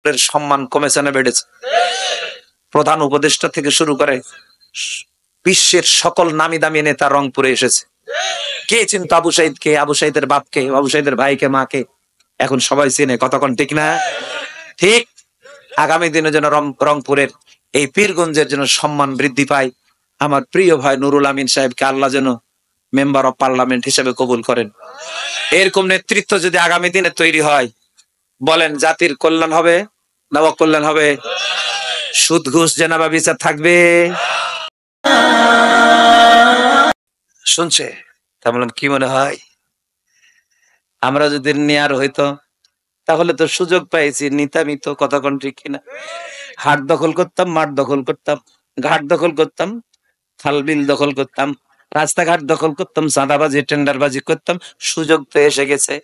সম্মান কমেছে না বেড়েছে? প্রধান উপদেষ্টা থেকে শুরু করে বিশ্বের সকল নামি দামি নেতা রংপুরে এসেছে। কে চিনতো আবু সাইদকে, আবু সাইদের বাপকে, আবু সাইদের ভাইকে, মাকে? এখন সবাই চিনে। কতক্ষণ ঠিক না? ঠিক। আগামী দিনে যেন রংপুরের এই পীরগঞ্জের যেন সম্মান বৃদ্ধি পায়। আমার প্রিয় ভাই নুরুল আমিন সাহেবকে আল্লাহ যেন মেম্বার অফ পার্লামেন্ট হিসেবে কবুল করেন। এরকম নেতৃত্ব যদি আগামী দিনে তৈরি হয়, বলেন জাতির কল্যাণ হবে না অকল্যাণ হবে? সুদ ঘুষ জেনা বা বিচার থাকবে? শুনছে? তা বললাম কি মনে হয় আমরা যদি নেয়ার হইতো তাহলে তো সুযোগ পাইছি, নিতামই তো। কতক্ষণ ঠিক কিনা? হাট দখল করতাম, মাঠ দখল করতাম, ঘাট দখল করতাম, খাল বিল দখল করতাম, রাস্তাঘাট দখল করতাম, চাঁদাবাজি টেন্ডারবাজি করতাম। সুযোগ তো এসে গেছে।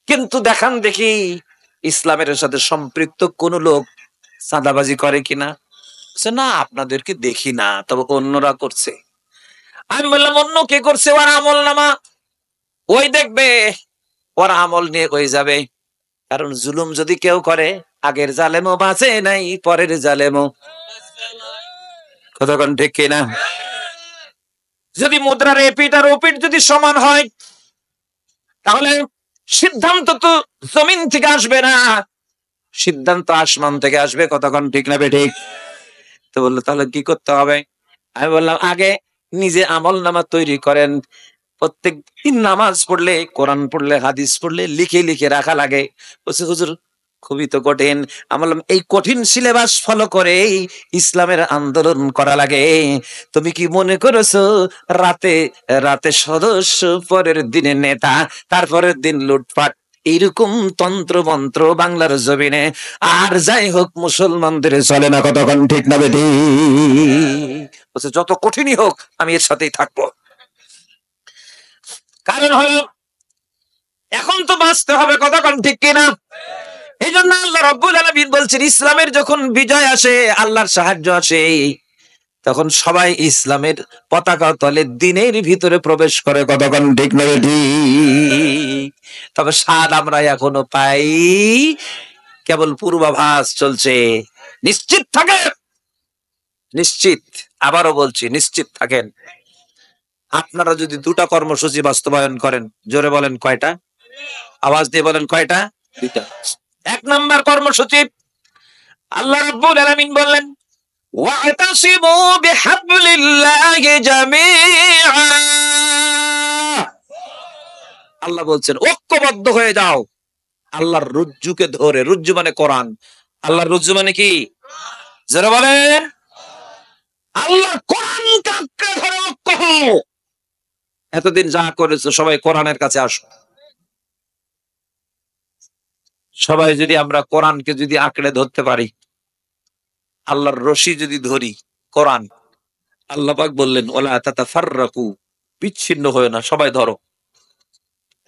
কিন্তু দেখান দেখি ইসলামের সাথে সম্পৃক্ত কোন লোক চাঁদাবাজি করে কিনা। না, আপনাদেরকে দেখি না, তবে অন্যরা করছে। আমি বললাম অন্য কে করছে? ওর আমল নামা ওই দেখবে, ওর আমল নিয়ে কই যাবে। কারণ জুলুম যদি কেউ করে, আগের জালেমও বাঁচে নাই, পরের জালেমও। কতক্ষণ ঠিক কিনা? যদি মুদ্রার এপিট আর ওপিট যদি সমান হয়, তাহলে সিদ্ধান্ত তো জমিন থেকে আসবে না, সিদ্ধান্ত আসমান থেকে আসবে। কতক্ষণ ঠিক না বেঠিক? তো বললো তাহলে কি করতে হবে? আমি বললাম আগে নিজে আমল নামা তৈরি করেন। প্রত্যেক দিন নামাজ পড়লে, কোরআন পড়লে, হাদিস পড়লে লিখে লিখে রাখা লাগে। বলছে হুজুর খুবই তো কঠিন। আমি বললাম এই কঠিন সিলেবাস ফলো করে ইসলামের আন্দোলন করা লাগে। তুমি কি মনে করেছো রাতে রাতে সদস্য, পরের দিনে নেতা, তারপরের দিন লুটপাট, এইরকম তন্ত্র মন্ত্র বাংলার জমিনে আর যাই হোক মুসলমানদের চলে না? কতক্ষণ ঠিক না বেটি? বলছে যত কঠিনই হোক আমি এর সাথেই থাকবো। কারণ হলো এখন তো বাঁচতে হবে। কতক্ষণ ঠিক কিনা? এই জন্য আল্লাহ রাব্বুল আলামিন বলছেন ইসলামের যখন বিজয় আসে, আল্লাহর সাহায্য আসে, তখন সবাই ইসলামের পতাকা তলে দিনের ভিতরে প্রবেশ করে। কতক্ষণ ঠিক না বেটি? তবে স্বাদ আমরা এখনো পাই, কেবল পূর্বাভাস চলছে। নিশ্চিত থাকে, নিশ্চিত, আবারও বলছি নিশ্চিত থাকেন। আপনারা যদি দুটা কর্মসূচি বাস্তবায়ন করেন, জোরে বলেন কয়টা? আওয়াজ দিয়ে বলেন কয়টা? দুইটা। এক নাম্বার কর্মসূচি, আল্লাহ রাব্বুল আলামিন বললেন ওয়াতাসিমু বিহাবলিল্লাহি জামিআ। আল্লাহ বলছেন ঐক্যবদ্ধ হয়ে যাও আল্লাহর রজ্জুকে ধরে। রজ্জু মানে কোরআন। আল্লাহর রজ্জু মানে কি? যারা বলেন আল্লাহর কোরআনকে আঁকড়ে ধরে ঐক্য হও। এতদিন যা করেছো সবাই কোরআনের কাছে আসো। সবাই যদি আমরা কোরআনকে যদি আঁকড়ে ধরতে পারি, আল্লাহর রশি যদি ধরি কোরআন, আল্লাহ পাক বললেন ওয়ালা তাতাফাররাকু, বিচ্ছিন্ন হয়ে না, সবাই ধরো।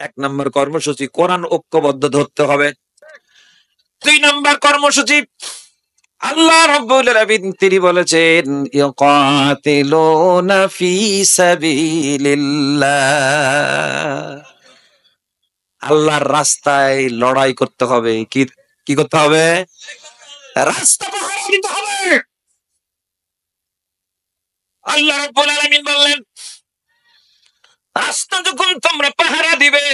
এক নম্বর কর্মসূচি কোরআন ঐক্যবদ্ধ ধরতে হবে। দুই নম্বর কর্মসূচি আল্লাহ রাব্বুল আলামিন তিনি বলেছেন ইয়াকাতিলুনা ফি সাবিলিল্লাহ, আল্লাহর রাস্তায় লড়াই করতে হবে। কি কি করতে হবে? রাস্তা পাহারা দিতে হবে। আল্লাহ রাব্বুল আলামিন বললেন রাস্তা যখন তোমরা পাহারা দিবে,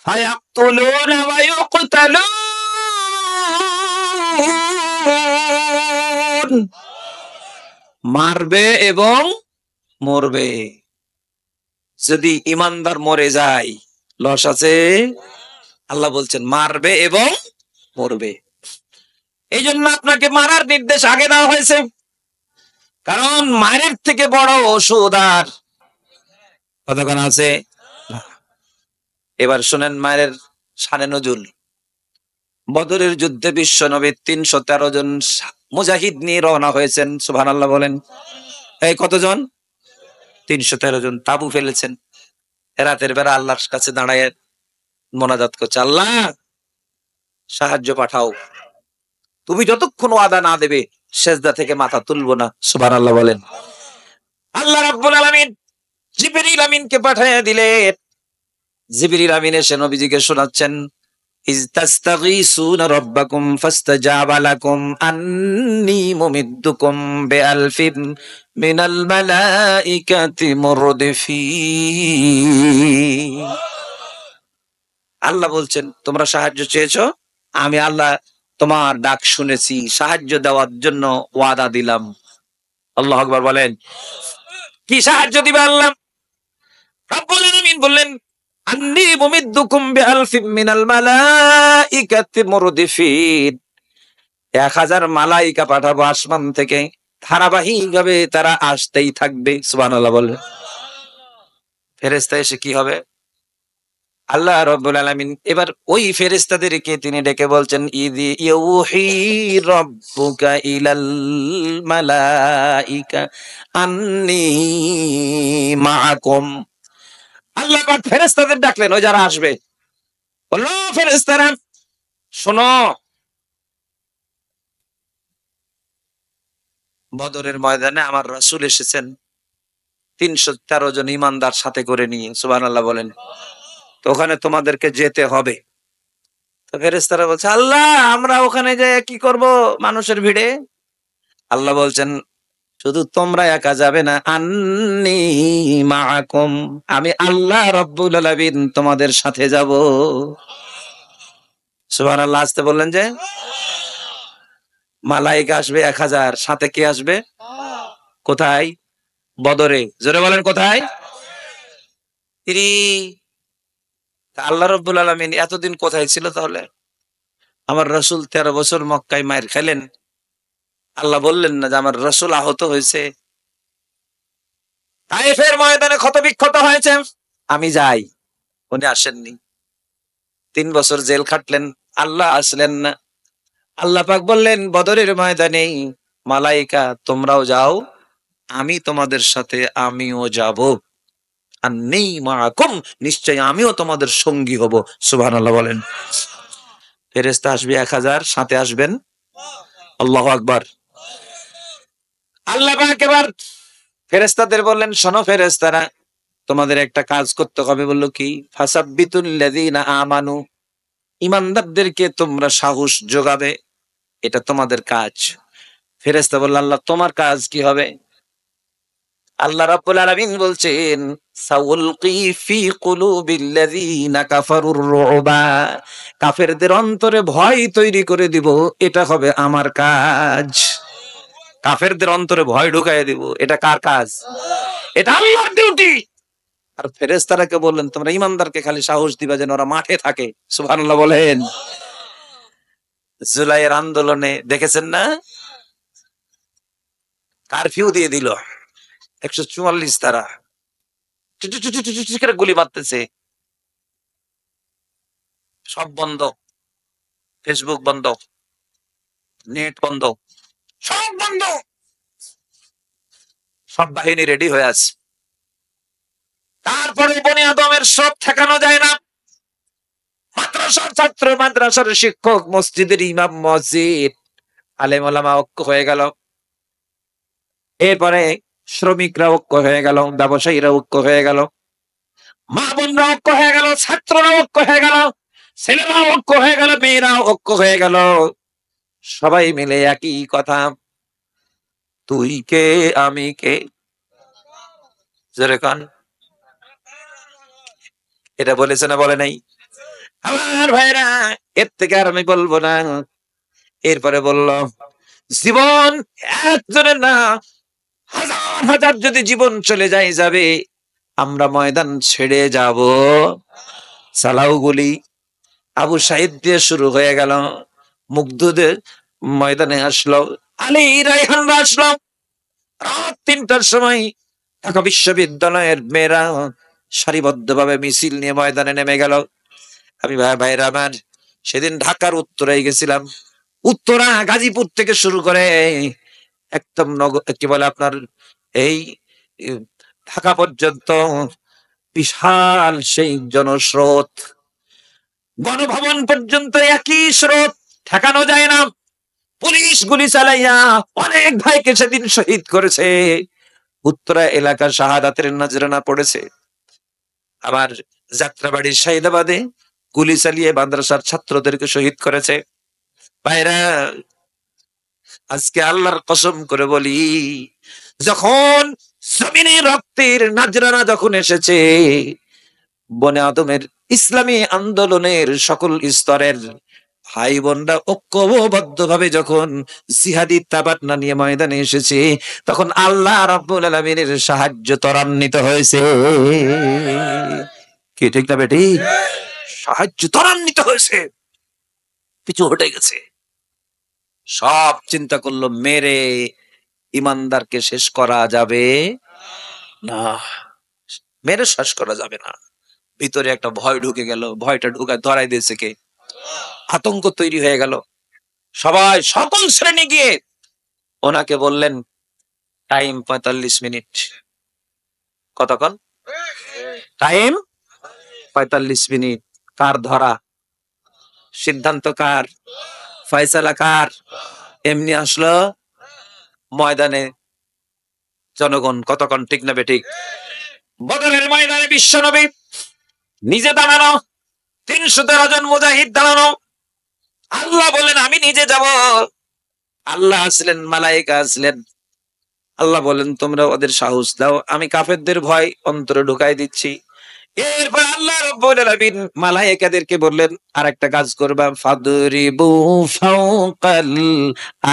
ফায়াকতুলুনা ওয়া ইউকতালুন, মারবে এবং মরবে। যদি ইমানদার মরে যায় লস আছে? আল্লাহ বলছেন মারবে এবং মরবে। এই জন্য আপনাকে মারার নির্দেশ আগে দেওয়া হয়েছে, কারণ মায়ের থেকে বড় ওষুধ আর কতক্ষণ আছে? এবার শোনেন মায়ের শানে নজুল। বদরের যুদ্ধে বিশ্ব নবী ৩১৩ জন মুজাহিদ নিয়ে রওনা হয়েছেন। সুবহানাল্লাহ বলেন। এই কতজন? ৩১৩ জন। তাবু ফেলেছেন। রাতের বেলা আল্লাহর কাছে দাঁড়ায় মোনাজাত করছে, আল্লাহ সাহায্য পাঠাও, তুমি যতক্ষণ ওয়াদা না দেবে সেজদা থেকে মাথা তুলবো না। সুবহানাল্লাহ বলেন। আল্লাহ রাব্বুল আলামিন জিবরিল আমিনকে পাঠিয়ে দিলেন। জিবরিল আমিন এসে নবীজিকে শোনাচ্ছেন ইজ তাস্তাগীসুনা রাব্বাকুম ফাস্তাজাবা লাকুম আন্নী মুমিদ্দুকুম বিআলফিন মিনাল মালাইকাতি মুরদিফিন। আল্লাহ বলছেন তোমরা সাহায্য চেয়েছো, আমি আল্লাহ তোমার ডাক শুনেছি, সাহায্য দেওয়ার জন্য ওয়াদা দিলাম। আল্লাহু আকবার বলেন। কি সাহায্য দিবে আল্লাহ? রব্বুল আলামিন বললেন আন্নী মুমিদ্দুকুম বিআলফিন মিনাল মালাইকাতি মুরদিফিন, 1000 মালাইকা পাঠাবো আসমান থেকে, ধারাবাহিকভাবে তারা আসতেই থাকবে। সুবহানাল্লাহ বলেন। ফেরেশতা এসে কি হবে? আল্লাহ রাব্বুল আলামিন এবার ওই ফেরেশতাদেরকে তিনি ডেকে বলছেন ইদি ইউহি রাব্বুকা ইলাল মালাইকা আন্নী মাআকুম। আল্লাহ পাক ফেরেশতাদের ডাকলেন, ওই যারা আসবে, বলল ফেরেশতারা শোনো, বদরের ময়দানে আমার রাসূল এসেছেন 313 জন ঈমানদার সাথে করে নিয়ে। সুবহানাল্লাহ বলেন। তো ওখানে তোমাদেরকে যেতে হবে। তো ফেরেশতারা বলছে আল্লাহ আমরা ওখানে যাই কি করব মানুষের ভিড়ে? আল্লাহ বলছেন শুধু তোমরা একা যাবে না, আন্নী মাআকুম, আমি আল্লাহ রাব্বুল আলামিন তোমাদের সাথে যাব। সুবহানাল্লাহ। আসতে বললেন যে মালাইকা আসবে 1000, সাথে কে আসবে? কোথায়? বদরে। জোরে বলেন কোথায়? আল্লাহ রাব্বুল আলামিন এতদিন কোথায় ছিল তাহলে? আমার রাসূল 13 বছর মক্কায় মায়ের খেলেন, আল্লাহ বললেন না যে আমার রাসূল আহত হয়েছে, তায়েফের ময়দানে ক্ষতবিক্ষত হয়েছে, আমি যাই? উনি আসেননি। 3 বছর জেল খাটলেন, আল্লাহ আসলেন না। আল্লাহ পাক বললেন বদরের ময়দানে মালাইকা তোমরাও যাও, আমি তোমাদের সাথে আমিও যাব। আন্নী মাআকুম, নিশ্চয় আমিও তোমাদের সঙ্গী হব। সুবহানাল্লাহ বলেন। ফেরেশতা আসবে 1000, সাথে আসবেন। আল্লাহু আকবার। আল্লাহ পাক এবার ফেরেশতাদের বললেন শোনো ফেরেশতারা, তোমাদের একটা কাজ করতে হবে। বলল কি? ফাসাব্বিতুল লাযিনা আমানু, ঈমানদারদেরকে তোমরা সাহস যোগাবে, এটা তোমাদের কাজ। ফেরেশতা বলল আল্লাহ তোমার কাজ কি হবে? আল্লাহ রাব্বুল আলামিন বলছেন সাউলকি ফি কুলুবিল লাযিনা কাফারুর রুবা, কাফেরদের অন্তরে ভয় তৈরি করে দিব, এটা হবে আমার কাজ। কাফেরদের অন্তরে ভয় ঢুকাইয়ে দিব, এটা কার কাজ? এটা আল্লাহর ডিউটি। আর ফেরেশতারাকে বললেন তোমরা ঈমানদারকে খালি সাহস দিবা যেন ওরা মাঠে থাকে। সুবহানাল্লাহ বলেন। জুলাইয়ের আন্দোলনে দেখেছেন না, কারফিউ দিয়ে দিল, 144 তারা গুলি মারতেছে, সব বন্ধ, ফেসবুক বন্ধ, নেট বন্ধ, সব বন্ধ, সব বাহিনী রেডি হয়ে আছে। তারপরে বনি আদমের সব ঠেকানো যায় না। মাদ্রাসার ছাত্র, মাদ্রাসার শিক্ষক, মসজিদের ইমাম, মসজিদ আলেম ওলামা ঐক্য হয়ে গেল। এরপরে শ্রমিকরা ঐক্য হয়ে গেল, ব্যবসায়ীরা ঐক্য হয়ে গেল, মা বোনরা ঐক্য হয়ে গেল, ছাত্ররা ঐক্য হয়ে গেল, ছেলেরা ঐক্য হয়ে গেল, মেয়েরা ঐক্য হয়ে গেল। সবাই মিলে একই কথা, তুই কে আমি কে। যেরকম এটা বলেছে না বলে নাই? আমার ভাইরা এর থেকে আর আমি বলবো না। এরপরে বলল জীবন একজনের না, হাজার হাজার যদি জীবন চলে যায় যাবে, আমরা ময়দান ছেড়ে যাব। সালাউ গুলি আবু সাইদ দিয়ে শুরু হয়ে গেল, মুগ্ধদের ময়দানে আসলো, আলী রায়হানরা আসলো। রাত 3টার সময় ঢাকা বিশ্ববিদ্যালয়ের মেয়েরা সারিবদ্ধভাবে মিছিল নিয়ে ময়দানে নেমে গেল। আমি ভাইরা আমার সেদিন ঢাকার উত্তরায় গেছিলাম। উত্তরা গাজীপুর থেকে শুরু করে একদম কি বলে আপনার এই ঢাকা পর্যন্ত বিশাল সেই জনস্রোত, গণভবন পর্যন্ত একই স্রোত, ঠেকানো যায় না। পুলিশ গুলি চালাইয়া অনেক ভাইকে সেদিন শহীদ করেছে। উত্তরা এলাকার শাহাদাতের নজরানা পড়েছে। আবার যাত্রাবাড়ির শাহিদাবাদে গুলি চালিয়ে মাদ্রাসার ছাত্রদেরকে শহীদ করেছে। ভাইরা, আজকে আল্লাহর কসম করে বলি, যখন জমিনে রক্তের নাজরানা যখন এসেছে, বনে আদমের ইসলামী আন্দোলনের সকল স্তরের ভাই বোনরা ঐক্যবদ্ধ ভাবে যখন জিহাদি তাবান্না নিয়ে ময়দানে এসেছে, তখন আল্লাহ রাব্বুল আলামিনের সাহায্য ত্বরান্বিত হয়েছে। কি ঠিক না বেটি? সাহায্য ত্বরান্বিত হয়েছে, পিছু হটে গেছে। সব চিন্তা করলো মেরে ইমানদারকে শেষ করা যাবে না, মেরে শেষ করা যাবে না। ভিতরে একটা ভয় ঢুকে গেল, ভয়টা ঢুকায় ধরাই দিয়েছে কে? আতঙ্ক তৈরি হয়ে গেল। সবাই সকল শ্রেণী গিয়ে ওনাকে বললেন টাইম 45 মিনিট। কতক্ষণ টাইম? 45 মিনিট। কার ধরা? সিদ্ধান্ত কার? ফয়সালা কার? এমনি আসলো ময়দানে জনগণ। কতক্ষণ ঠিক না বেঠিক? বদরের ময়দানে বিশ্বনবী নিজে দাঁড়ানো, 313 জন মুজাহিদ দাঁড়ানো। আল্লাহ বলেন আমি নিজে যাব। আল্লাহ আসলেন, মালায়েকা আসলেন। আল্লাহ বলেন তোমরা ওদের সাহস দাও, আমি কাফেরদের ভয় অন্তরে ঢুকাই দিচ্ছি। এরপর আল্লাহ রাব্বুল আলামিন মালায়েকাদেরকে বললেন আরেকটা কাজ করবা, ফাদরিবু ফাওকাল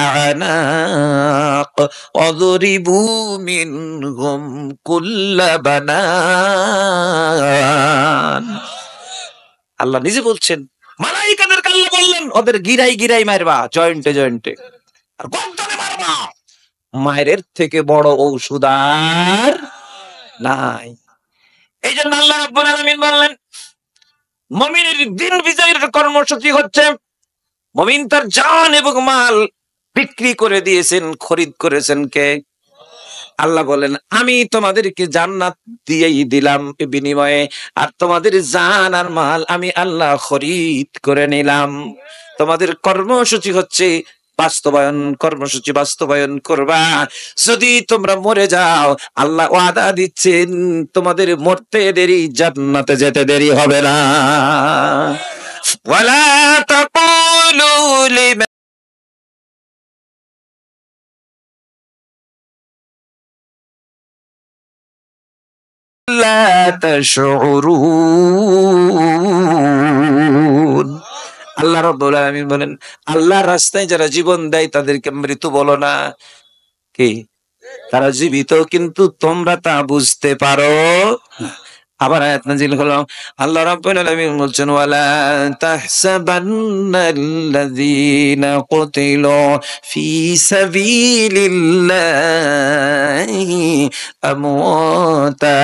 আনাক ওয়াদরিবু মিনহুম কুল্লা বানান। আল্লাহ নিজে বলছেন, মালায়েকাদেরকে আল্লাহ বললেন ওদের গিরাই গিরাই মারবা, জয়েন্টে জয়েন্টে, আর গর্দনে মারবা। মায়ের থেকে বড় ঔষধ আর নাই। এই জন্য আল্লাহ রাব্বুল আলামিন বললেন মুমিনের দিন বিজয়ের কর্মসূচি হচ্ছে মুমিন তার জান এবং মাল বিক্রি করে দিয়েছেন, খরিদ করেছেন কে? আল্লাহ বলেন আমি তোমাদেরকে জান্নাত দিয়েই দিলাম বিনিময়ে, আর তোমাদের জান আর মাল আমি আল্লাহ খরিদ করে নিলাম। তোমাদের কর্মসূচি হচ্ছে বাস্তবায়ন, কর্মসূচি বাস্তবায়ন করবা। যদি তোমরা মরে যাও, আল্লাহ ওয়াদা দিচ্ছেন তোমাদের মরতে দেরি, জান্নাতে যেতে দেরি হবে না। ওয়ালা তাকুলু লিমান লা তাশউরুন। আল্লাহ রাব্বুল আলামিন বলেন আল্লাহর রাস্তায় যারা জীবন দেয় তাদেরকে মৃত বলো না। কি? তারা জীবিত, কিন্তু তোমরা তা বুঝতে পারো। আবার আয়াত নাযিল হলো, আল্লাহ রাব্বুল আলামিন বলছেন ওয়ালা তাহসাবান্নাল্লাযীনা কুতিলু ফি সাবিলিল্লাহি আমওয়াতা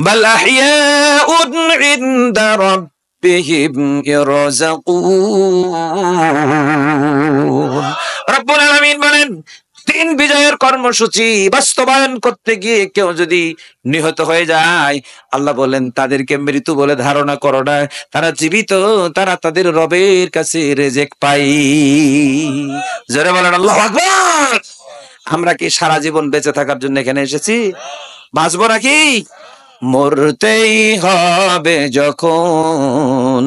বাল আহইয়াউন ইনদা রাব্বিহিম ইয়ারযাকুন। রাব্বুল আলামিন বলেন দিন বিজয়ের কর্মসূচি বাস্তবায়ন করতে গিয়ে কেউ যদি নিহত হয়ে যায়, আল্লাহ বলেন তাদেরকে মৃত্যু বলে ধারণা করো না, তারা জীবিত, তারা তাদের রবের কাছে রিজিক পাই। জোরে বলেন আল্লাহু আকবার। আমরা কি সারা জীবন বেঁচে থাকার জন্য এখানে এসেছি? বাঁচবো নাকি? মরতেই হবে যখন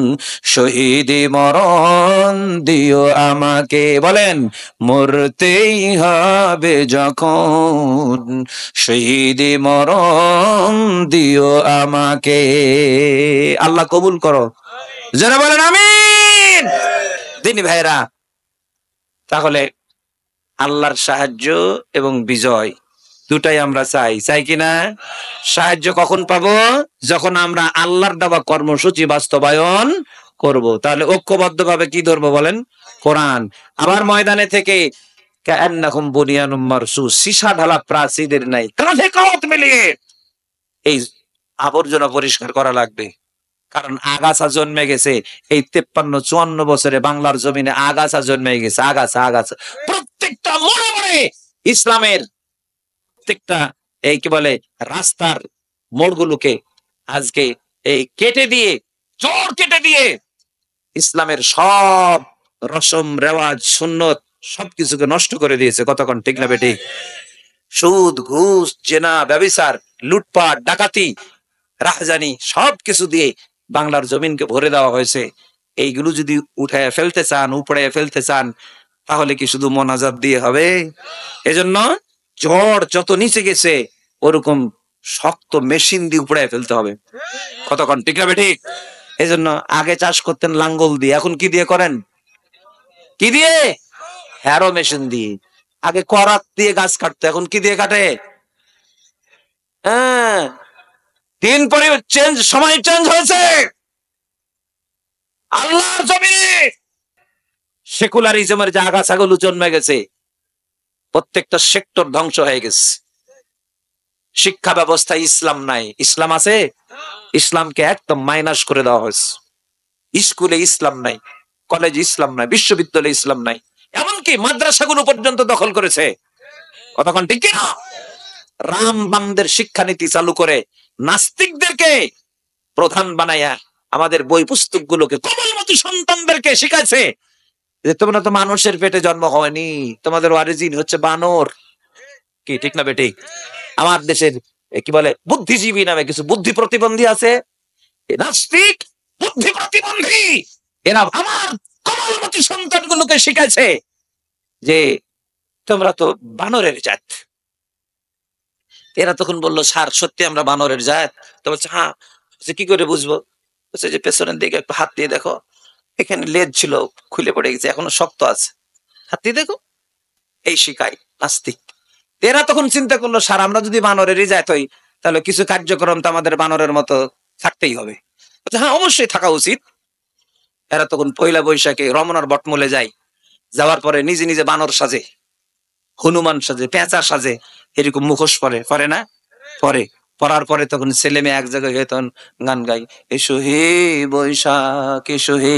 শহীদি মরণ দিও আমাকে। বলেন মরতেই হবে যখন শহীদি মরণ দিও আমাকে। আল্লাহ কবুল করো। যারা বলেন আমিন। দিনী ভাইরা, তাহলে আল্লাহর সাহায্য এবং বিজয় দুটাই আমরা চাই, চাই কিনা? সাহায্য কখন পাবো? যখন আমরা আল্লাহর দেওয়া কর্মসূচি বাস্তবায়ন করব। তাহলে ঐক্যবদ্ধ ভাবে কি ধরবো বলেন? কোরআন। আবার ময়দানে থেকে কান্নাকুম বুনিয়ানুম মারসুস, সীসা ঢালা প্রাচীরের নাই, কাঁধে কাঁধ মিলিয়ে এই আবর্জনা পরিষ্কার করা লাগবে। কারণ আগাছা জন্মে গেছে এই 53-54 বছরে বাংলার জমিনে, আগাছা জন্মে গেছে, আগাছা আগাছা। প্রত্যেকটা মনে মনে ইসলামের প্রত্যেকটা এই কি বলে রাস্তার মোড়গুলোকে আজকে এই কেটে দিয়ে, জোর কেটে দিয়ে ইসলামের সব রসম রেওয়াজ সুন্নত সবকিছুকে নষ্ট করে দিয়েছে। কতক্ষণ ঠিক না বেটি? সুদ, ঘুষ, জেনা, ব্যভিচার, লুটপাট, ডাকাতি, রাহজানি সবকিছু দিয়ে বাংলার জমিনকে ভরে দেওয়া হয়েছে, এইগুলো যদি উঠায় ফেলতে চান, উপড়ে ফেলতে চান, তাহলে কি শুধু মোনাজাত দিয়ে হবে? এজন্য ঝড় যত নিচে গেছে ওরকম শক্ত মেশিন দিয়ে উপড়ে ফেলতে হবে। কতক্ষণ ঠিক না ঠিক? এজন্য আগে চাষ করতেন লাঙ্গল দিয়ে, এখন কি দিয়ে করেন? কি দিয়ে? হ্যারো মেশিন দিয়ে। আগে করাত দিয়ে গাছ কাটতো, এখন কি দিয়ে কাটে? হ্যাঁ, দিন পরে চেঞ্জ, সময় চেঞ্জ হয়েছে। আল্লাহর জমিনে সেকুলারিজমের যে আগাছাগুলো জন্মে গেছে, প্রত্যেকটা সেক্টর ধ্বংস হয়ে গেছে। শিক্ষা ব্যবস্থায় ইসলাম নাই। ইসলাম আছে? ইসলামকে একদম মাইনাস করে দেওয়া হয়েছে। স্কুলে ইসলাম নাই, কলেজে ইসলাম নাই, বিশ্ববিদ্যালয়ে ইসলাম নাই, এমনকি মাদ্রাসাগুলো পর্যন্ত দখল করেছে। কতক্ষণ ঠিক কিনা? রামবামদের শিক্ষানীতি চালু করে নাস্তিকদেরকে প্রধান বানায়া আমাদের বই পুস্তক গুলোকে কোমলমতি সন্তানদেরকে শিখাইছে যে তোমরা তো মানুষের পেটে জন্ম হয়নি, তোমাদের অরিজিন হচ্ছে বানর। কি ঠিক না বেটি? আমার দেশের কি বলে বুদ্ধিজীবী নামে কিছু বুদ্ধি প্রতিবন্ধী আছে, নাস্তিক বুদ্ধি প্রতিবন্ধী, এরা আমার কোমলমতি সন্তানগুলোকে শিখাইছে যে তোমরা তো বানরের জাত। এরা তখন বললো, স্যার সত্যি আমরা বানরের জাত? তো বলছে হ্যাঁ। কি করে বুঝবো? বলছে যে পেছনের দিকে একটু হাত দিয়ে দেখো, এখানে লেজ ছিল খুলে পড়ে গেছে, এখনো শক্ত আছে, হাত দিয়ে দেখো। এই শিখাই নাস্তিক। এরা তখন চিন্তা করলো, স্যার আমরা যদি বানরেরই জাত হই তাহলে কিছু কার্যক্রম তো আমাদের বানরের মতো থাকতেই হবে। হ্যাঁ অবশ্যই থাকা উচিত। এরা তখন পয়লা বৈশাখে রমনার বটমূলে যায়, যাওয়ার পরে নিজে নিজে বানর সাজে, হনুমান সাজে, পেঁচা সাজে, এরকম মুখোশ পরে, পরে না? পরে। পড়ার পরে তখন ছেলে মেয়ে এক জায়গায় হয়ে তখন গান গাই, এসো হে বৈশাখ এসো হে,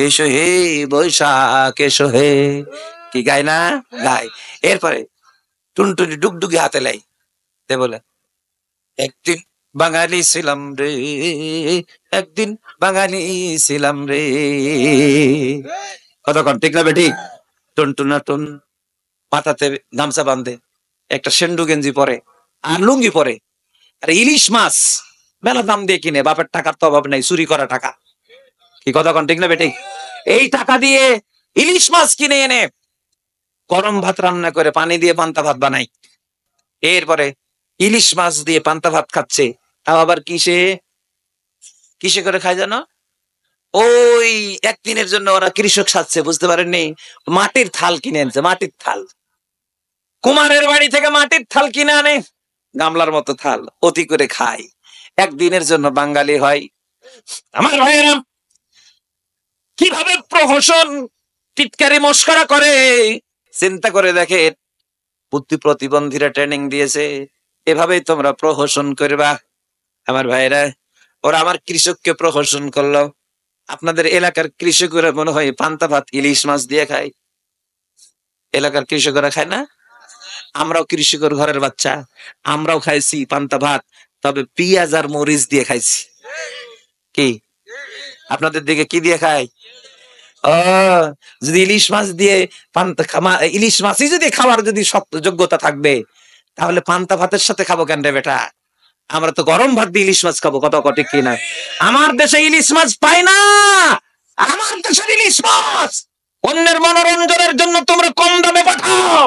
এসো হে বৈশাখ এসো হে। কি গায় না? গায়। এরপরে টুনটুনি ডুগডুগি হাতে লাই, তে বলে একদিন বাঙালি ছিলাম রে, একদিন বাঙালি ছিলাম রে। কতক্ষণ ঠিক না বেটি? টুনটুনা টুন মাথাতে গামছা বাঁধে, একটা সেন্ডু গেঞ্জি পরে আর লুঙ্গি পরে, আর ইলিশ মাছ মেলা দাম দিয়ে কিনে, বাপের টাকার তো অভাব নাই, চুরি করা টাকা। কি কতক্ষণ ঠিক না বেটি? এই টাকা দিয়ে ইলিশ মাছ কিনে এনে গরম ভাত রান্না করে পানি দিয়ে পান্তা ভাত বানাই, এরপরে ইলিশ মাছ দিয়ে পান্তা ভাত খাচ্ছে। তাও আবার কিসে কিসে করে খায় জানো? ওই একদিনের জন্য ওরা কৃষক সাজছে, বুঝতে পারেননি? মাটির থাল কিনে আনছে, মাটির থাল। কুমারের বাড়ি থেকে মাটির থাল কিনে আনে, গামলার মতো থাল, অতি করে খায়। একদিনের জন্য বাঙালি হয়। আমার ভাইয়েরা কিভাবে প্রহসন টিটকারি মস্করা করে চিন্তা করে দেখে। বুদ্ধি প্রতিবন্ধীরা ট্রেনিং দিয়েছে, এভাবেই তোমরা প্রহসন করবা। আমার ভাইয়েরা, ওরা আমার কৃষককে প্রহসন করলো। আপনাদের এলাকার কৃষকরা মনে হয় পান্তা ভাত ইলিশ মাছ দিয়ে খায়? এলাকার কৃষকরা খায় না? আমরাও কৃষকের ঘরের বাচ্চা, আমরাও খাইছি পান্তা ভাত, তবে পেঁয়াজ আর মরিচ দিয়ে খাইছি। কি আপনাদের দিকে কি দিয়ে খায়? ও, যদি ইলিশ মাছ দিয়ে ইলিশ মাছই যদি খাওয়ার যদি শক্ত যোগ্যতা থাকবে, তাহলে পান্তা ভাতের সাথে খাবো কেন রে বেটা? আমরা তো গরম ভাত দিয়ে ইলিশ মাছ খাবো। কত কটি কিনা? আমার দেশে ইলিশ মাছ পাই না। আমার দেশের ইলিশ মাছ অন্যের মনোরঞ্জনের জন্য তোমরা কম দামে পাঠাও,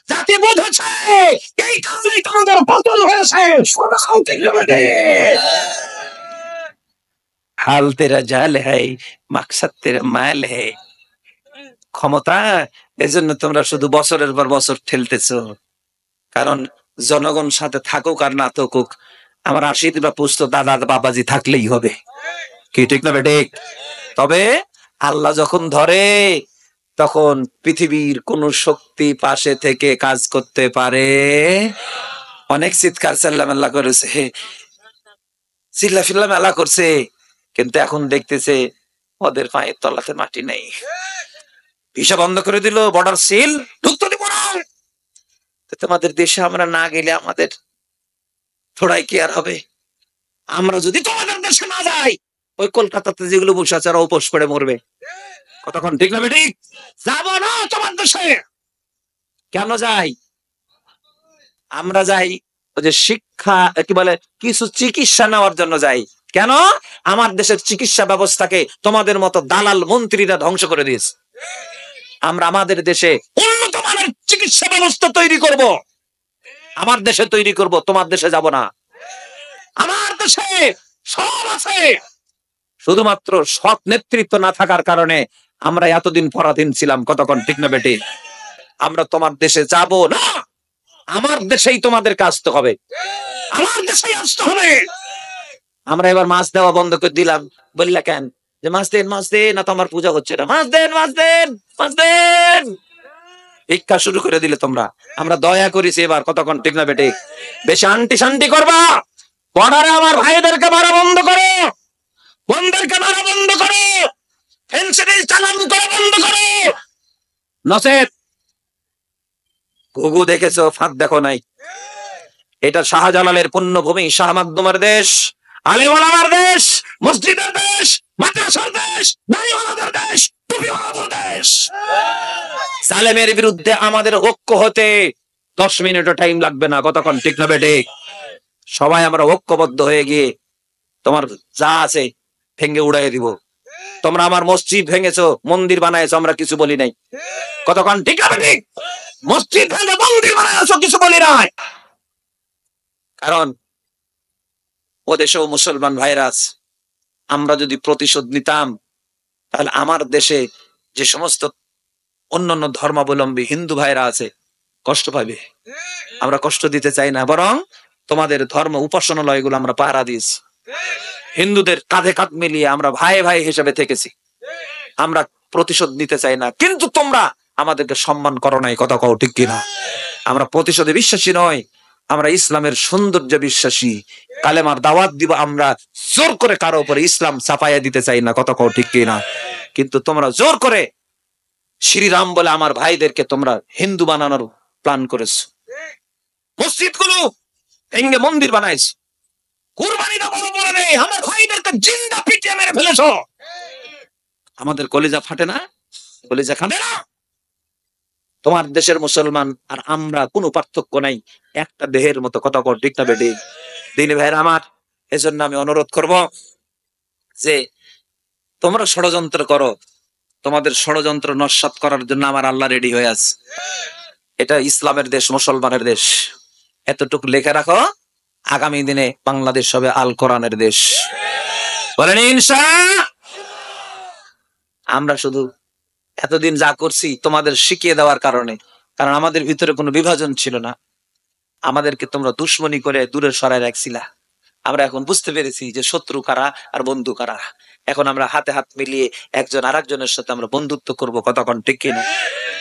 জাতি বোধ হচ্ছে এই কারণেই তোমাদের পতন হয়েছে। হাল তেরা জাল হ্যায়, মাকসাদ তেরা মাল হ্যায়। ক্ষমতা, এজন্য তোমরা শুধু বছরের পর বছর ঠেলতেছো। কারণ জনগণ সাথে থাকুক আর না থাকুক, আমার 80 বা পুস্ত দাদা বাবাজি থাকলেই হবে। কি ঠিক না বেঠিক? তবে আল্লাহ যখন ধরে, তখন পৃথিবীর কোন শক্তি পাশে থেকে কাজ করতে পারে? অনেক চিৎকার চিল্লামেল্লা করেছে, চিল্লা মেলা করছে, কিন্তু এখন দেখতেছে ওদের পায়ের তলাতে মাটি নেই। ভিসা বন্ধ করে দিল, বর্ডার সিল, ঢুকতে দিব না। তোমাদের দেশে আমরা না গেলে আমাদের থোড়াই কি আর হবে? আমরা যদি তোমাদের দেশে না যাই, ওই কলকাতাতে যেগুলো বসে আছে ওরা উপোস করে মরবে। কতক্ষণ ঠিক না বেঠিক? যাবো না তোমার দেশে। কেন যাই? আমরা যাই ওই যে শিক্ষা কি বলে কিছু চিকিৎসা নেওয়ার জন্য যাই, কেন? আমার দেশের চিকিৎসা ব্যবস্থাকে তোমাদের মতো দালাল মন্ত্রীরা ধ্বংস করে দিয়েছে। আমরা আমাদের দেশে উন্নত মানের চিকিৎসা ব্যবস্থা তৈরি করব, আমার দেশে তৈরি করব, তোমার দেশে যাব না। আমার দেশে সব আছে, শুধুমাত্র সৎ নেতৃত্ব না থাকার কারণে আমরা এতদিন পরাধীন ছিলাম। কতক্ষণ ঠিক না বেটি? আমরা তোমার দেশে যাব না, আমার দেশেই তোমাদেরকে আসতে হবে, আমার দেশেই আসতে হবে। আমরা এবার মাছ দেওয়া বন্ধ করে দিলাম। বললা কেন? যে মাছ দেন, মাছ দেন, না তো আমার পূজা হচ্ছে না, মাছ দেন, মাছ দেন, মাছ দেন, ভিক্ষা শুরু করে দিলে তোমরা। আমরা দয়া করেছি এবার। কতক্ষণ ঠিক না বেটি? বেশি আন্টি শান্তি করবা, বর্ডারে আমার ভাইদেরকে মারা বন্ধ করো, বোনদেরকে মারা বন্ধ করো, ফেন্সিডিল চালান করা বন্ধ করো, নচেত ঘুঘু দেখেছো, ফাঁদ দেখো নাই। এটা শাহজালালের পুণ্যভূমি, শাহ মাকদুমের দেশ, আলেম ওলামার দেশ, মসজিদের দেশ, মাদ্রাসার দেশ, দাড়িওয়ালাদের দেশ, টুপিওয়ালাদের দেশ। জালেমের বিরুদ্ধে আমাদের ঐক্য হতে 10 মিনিটও টাইম লাগবে না। কতক্ষণ ঠিক না বেটে? সবাই আমরা ঐক্যবদ্ধ হয়ে গিয়ে তোমার যা আছে ভেঙে উড়াই দিব। তোমরা আমার মসজিদ ভেঙেছো, মন্দির বানাইছো, আমরা কিছু বলি নাই। কতক্ষণ ঠিক না বেটে? মসজিদ ভেঙে মন্দির বানাইছো, কিছু বলি নাই। কারণ ও দেশেও মুসলমান ভাইরা আছে। আমরা যদি প্রতিশোধ নিতাম, তাহলে আমার দেশে যে সমস্ত অন্যান্য ধর্মাবলম্বী হিন্দু ভাইরা আছে কষ্ট পাবে। আমরা কষ্ট দিতে চাই না, বরং তোমাদের ধর্ম উপাসনালয়গুলো আমরা পাহারা দিয়েছি। হিন্দুদের কাঁধে কাঁধ মিলিয়ে আমরা ভাই ভাই হিসেবে থেকেছি। আমরা প্রতিশোধ নিতে চাই না, কিন্তু তোমরা আমাদেরকে সম্মান করো নাই। কথা কও ঠিক কিনা? আমরা প্রতিশোধে বিশ্বাসী নয়, আমরা ইসলামের সৌন্দর্য বিশ্বাসী। কালেমার দাওয়াত দিব, আমরা জোর করে কারো উপরে ইসলাম চাপাইয়া দিতে চাই না। কথা কও ঠিক কিনা? কিন্তু তোমরা জোর করে শ্রীরাম বলে আমার ভাইদেরকে তোমরা হিন্দু বানানোর প্ল্যান করেছো। মসজিদগুলো ভেঙে মন্দির বানাইছো, কুরবানিটা বড় বড় নেই, আমার ভাইদেরকে জিন্দা পিটিয়ে মেরে ফেলেছো। আমাদের কলিজা ফাটে না? কলিজা কাঁদে না? তোমার দেশের মুসলমান আর আমরা কোনো পার্থক্য নাই, একটা দেহের মতো। কথা কর ঠিক না বেটি? দিনী ভাইরা আমার, এজন্য আমি অনুরোধ করব যে তোমরা ষড়যন্ত্র করো, তোমাদের ষড়যন্ত্র নস্যাৎ করার জন্য আমার আল্লাহ রেডি হয়ে আছে। এটা ইসলামের দেশ, মুসলমানের দেশ। এতটুকু লেখা রাখো, আগামী দিনে বাংলাদেশ হবে আল কোরআনের দেশ। বলেন ইনশাআল্লাহ। আমরা শুধু এতদিন যা করছি তোমাদের শিখিয়ে দেওয়ার কারণে, কারণ আমাদের ভিতরে কোনো বিভাজন ছিল না। আমাদেরকে তোমরা দুশ্মনী করে দূরে সরায় রাখছিলা। আমরা এখন বুঝতে পেরেছি যে শত্রু কারা আর বন্ধু কারা। এখন আমরা হাতে হাত মিলিয়ে একজন আরেকজনের সাথে আমরা বন্ধুত্ব করব। কতক্ষণ ঠিক কিনা?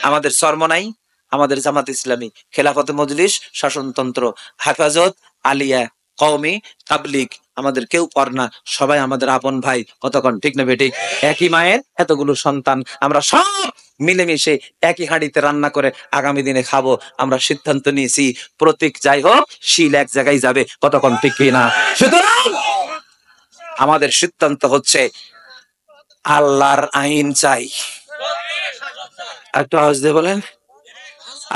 আমাদের চরমনাই, আমাদের জামাত ইসলামী, খেলাফতে মজলিস, শাসনতন্ত্র, হেফাজত, আলিয়া, কওমি, তাবলিগ, আমাদের কেউ পর না, সবাই আমাদের আপন ভাই। কতক্ষণ ঠিক না বেটি? একই মায়ের এতগুলো সন্তান, আমরা সব মিলেমিশে একই হাঁড়িতে রান্না করে আগামী দিনে খাবো। আমরা সিদ্ধান্ত নিয়েছি, প্রতীক যাই হোক, শিল এক জায়গায় যাবে। কতক্ষণ ঠিক কিনা? সুতরাং আমাদের সিদ্ধান্ত হচ্ছে আল্লাহর আইন চাই। একটু আওয়াজ দিয়ে বলেন,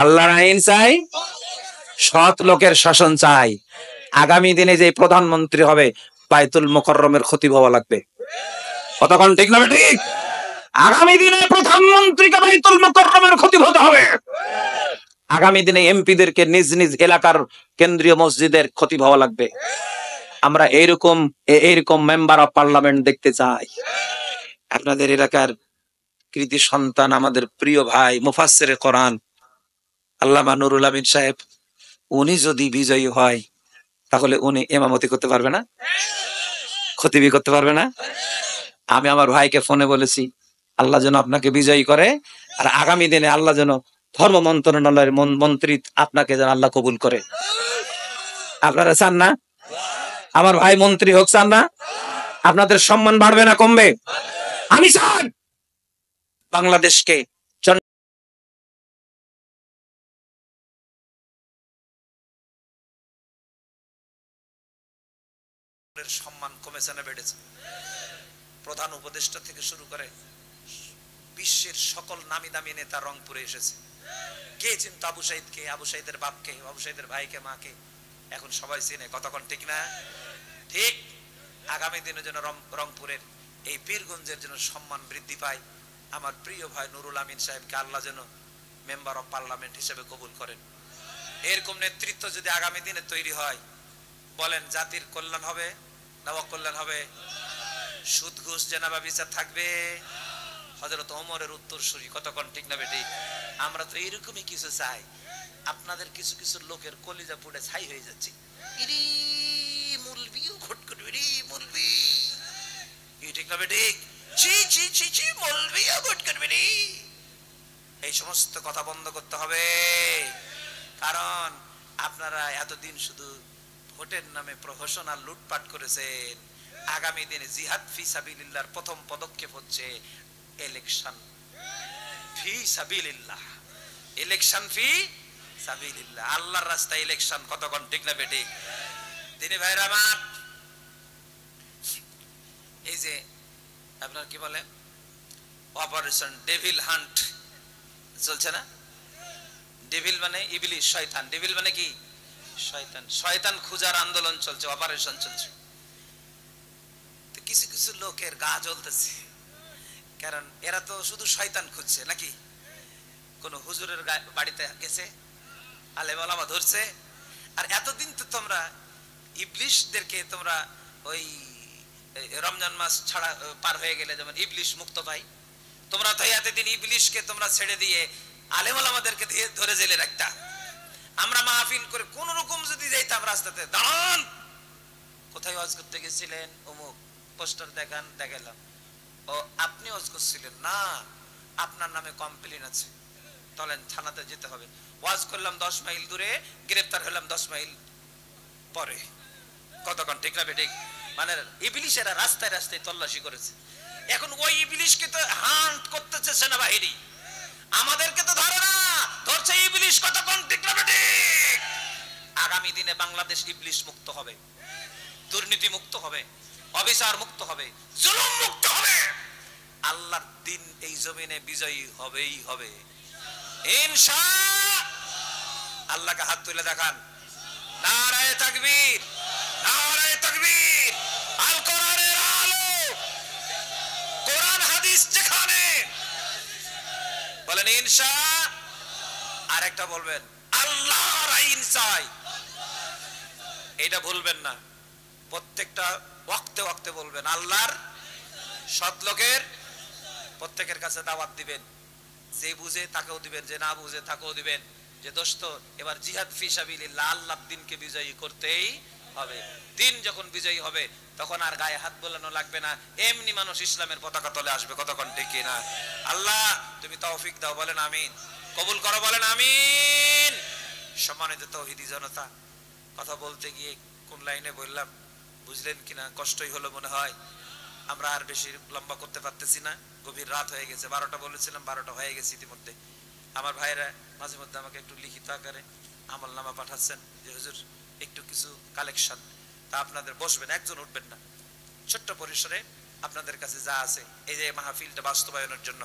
আল্লাহর আইন চাই, সৎ লোকের শাসন চাই। আগামী দিনে যে প্রধানমন্ত্রী হবে, বাইতুল মুকাররমের খতিব হওয়া লাগবে। কতক্ষণ ঠিক না ঠিক? আগামী দিনে প্রধানমন্ত্রীকে বাইতুল মুকাররমের খতিব হতে হবে। আগামী দিনে এমপিদেরকে নিজ নিজ এলাকার কেন্দ্রীয় মসজিদের খতিব হওয়া লাগবে। আমরা এইরকম মেম্বার অফ পার্লামেন্ট দেখতে চাই। আপনাদের এলাকার কৃতি সন্তান, আমাদের প্রিয় ভাই মুফাসসিরে কোরআন আল্লামা নুরুল আমিন সাহেব, উনি যদি বিজয়ী হয়, তাহলে উনি ইমামতি করতে পারবে না? খতিবি করতে পারবে না? আমি আমার ভাইকে ফোনে বলেছি, আল্লাহ যেন আপনাকে বিজয়ী করে, আর আগামী দিনে আল্লাহ যেন ধর্ম মন্ত্রণালয়ের মন্ত্রী আপনাকে যেন আল্লাহ কবুল করে। আপনারা চান না আমার ভাই মন্ত্রী হোক? চান না? আপনাদের সম্মান বাড়বে না কমবে? আমি চাই বাংলাদেশকে সম্মান কমেছে না বেড়েছে? প্রধান উপদেষ্টা থেকে শুরু করে বিশ্বের সকল নামি দামি নেতা রংপুরে এসেছে। কে চিনতো আবু সাইদকে, আবু সাইদের বাপকে, আবু সাইদের ভাইকে, মাকে? এখন সবাই চিনে। কতক্ষণ ঠিক না ঠিক? আগামী দিনে যেন রংপুরের এই পীরগঞ্জের যেন সম্মান বৃদ্ধি পায়। আমার প্রিয় ভাই নুরুল আমিন সাহেবকে আল্লাহ যেন মেম্বার অফ পার্লামেন্ট হিসেবে কবুল করেন। এরকম নেতৃত্ব যদি আগামী দিনে তৈরি হয়, বলেন জাতির কল্যাণ হবে না অকল্যাণ হবে? সুদ ঘুষ জেনাবা বিচার থাকবে। হযরত ওমরের উত্তরসূরি, কতক্ষণ ঠিক না বেটি? আমরা তো এরকমই কিছু চাই। আপনাদের কিছু কিছু লোকের কলিজা পুড়ে ছাই হয়ে যাচ্ছে, ইরি মুলবিও ঘট করবে রে মুলবি, কি ঠিক না বেটি? ছি ছি ছি ছি মুলবিও ঘট করবে রে। এই সমস্ত কথা বন্ধ করতে হবে। কারণ আপনারা এতদিন শুধু ভোটের নামে প্রহসন আর লুটপাট করেছেন। আগামী দিনে জিহাদ ফি সাবিলিল্লাহর প্রথম পদক্ষেপ হচ্ছে ইলেকশন ফি সাবিলিল্লাহ। ইলেকশন ফি সাবিলিল্লাহ, আল্লাহর রাস্তায় ইলেকশন। কতক্ষণ ঠিক না বেটি? দিনী ভাইরা আমার, এই যে আপনার কি বলে অপারেশন ডেভিল হান্ট চলছে না? ডেভিল মানে ইবলিশ, শয়তান। ডেভিল মানে কি? শয়তান। শয়তান খোঁজার আন্দোলন চলছে, অপারেশন চলছে। তো কিছু কিছু লোকের গা জ্বলতেছে, কারণ এরা তো শুধু শয়তান খুঁজছে নাকি? কোন হুজুরের বাড়িতে গেছে, আলেম ওলামা ধরছে। আর এতদিন তো তোমরা ইবলিশদেরকে তোমরা ওই রমজান মাস ছাড়া পার হয়ে গেলে যেমন ইবলিশ মুক্ত পাই, তোমরা তো এতদিন ইবলিশকে তোমরা ছেড়ে দিয়ে আলেম ওলামাদেরকে দিয়ে ধরে জেলে রাখতা। আমরা মাহফিল করে কোন রকম যদি যাইতাম রাস্তাতে, দাঁড়ান কোথায় ওয়াজ করতে গেছিলেন, অমুক পোস্টার দেখান, দেখালাম। ও আপনি ওয়াজ করছিলেন না, আপনার নামে কমপ্লেইন আছে, চলেন থানাতে যেতে হবে। ওয়াজ করলাম 10 মাইল দূরে, গ্রেফতার হলাম 10 মাইল পরে। কতক্ষণ ঠিক না বেঠিক? মানে ইবলিশেরা রাস্তায় রাস্তায় তল্লাশি করেছে। এখন ওই ইবলিশকে তো হান্ট করতেছে সেনাবাহিনী, আমাদেরকে তো ধরে না, ধরছে ইবলিশ। কতক্ষণ ঠিক না বেঠিক? আগামী দিনে বাংলাদেশ ইবলিশ মুক্ত হবে, দুর্নীতি মুক্ত হবে, অবিচার মুক্ত হবে, জুলুম মুক্ত হবে। আল্লাহর দিন এই জমিনে বিজয়ী হবেই হবে ইনশাআল্লাহ। আল্লাহকে হাত তুলে দেখান, নারায়ে তাকবীর, নারায়ে তাকবীর। আল কোরআনের আলো, কোরআন হাদিস যেখানে, বলেন ইনশাআল্লাহ। আরেকটা বলবেন, আল্লাহর আইন চাই। এটা ভুলবেন না, প্রত্যেকটা ওয়াক্তে ওয়াক্তে বলবেন আল্লাহর। সৎ লোকের প্রত্যেকের কাছে দাওয়াত দিবেন, যে বুঝে তাকেও দিবেন, যে না বুঝে তাকেও দিবেন, যে দোস্ত এবার জিহাদ ফি সাবিলিল্লাহ, আল্লাহর দিনকে বিজয়ী করতেই হবে। দিন যখন বিজয়ী হবে তখন আর গায়ে হাত বোলানো লাগবে না, এমনি মানুষ ইসলামের পতাকা তলে আসবে। কতক্ষণ ঠিক না? আল্লাহ তুমি তৌফিক দাও, বলেন আমিন। কবুল করো, বলেন আমিন। সম্মানিত তাওহীদি জনতা, কথা বলতে গিয়ে কোন লাইনে বললাম বুঝলেন কিনা? কষ্টই হলো মনে হয়। আমরা আর বেশি লম্বা করতে পারতেছি না, গভীর রাত হয়ে গেছে। 12টা বলেছিলাম, 12টা হয়ে গেছে ইতিমধ্যে। আমার ভাইরা মাঝে মধ্যে আমাকে একটু লিখিত আকারে আমলনামা পাঠাচ্ছেন যে হুজুর একটু কিছু কালেকশন। তা আপনাদের বসবেন, একজন উঠবেন না, ছোট্ট পরিসরে আপনাদের কাছে যা আছে এই যে মাহফিলটা বাস্তবায়নের জন্য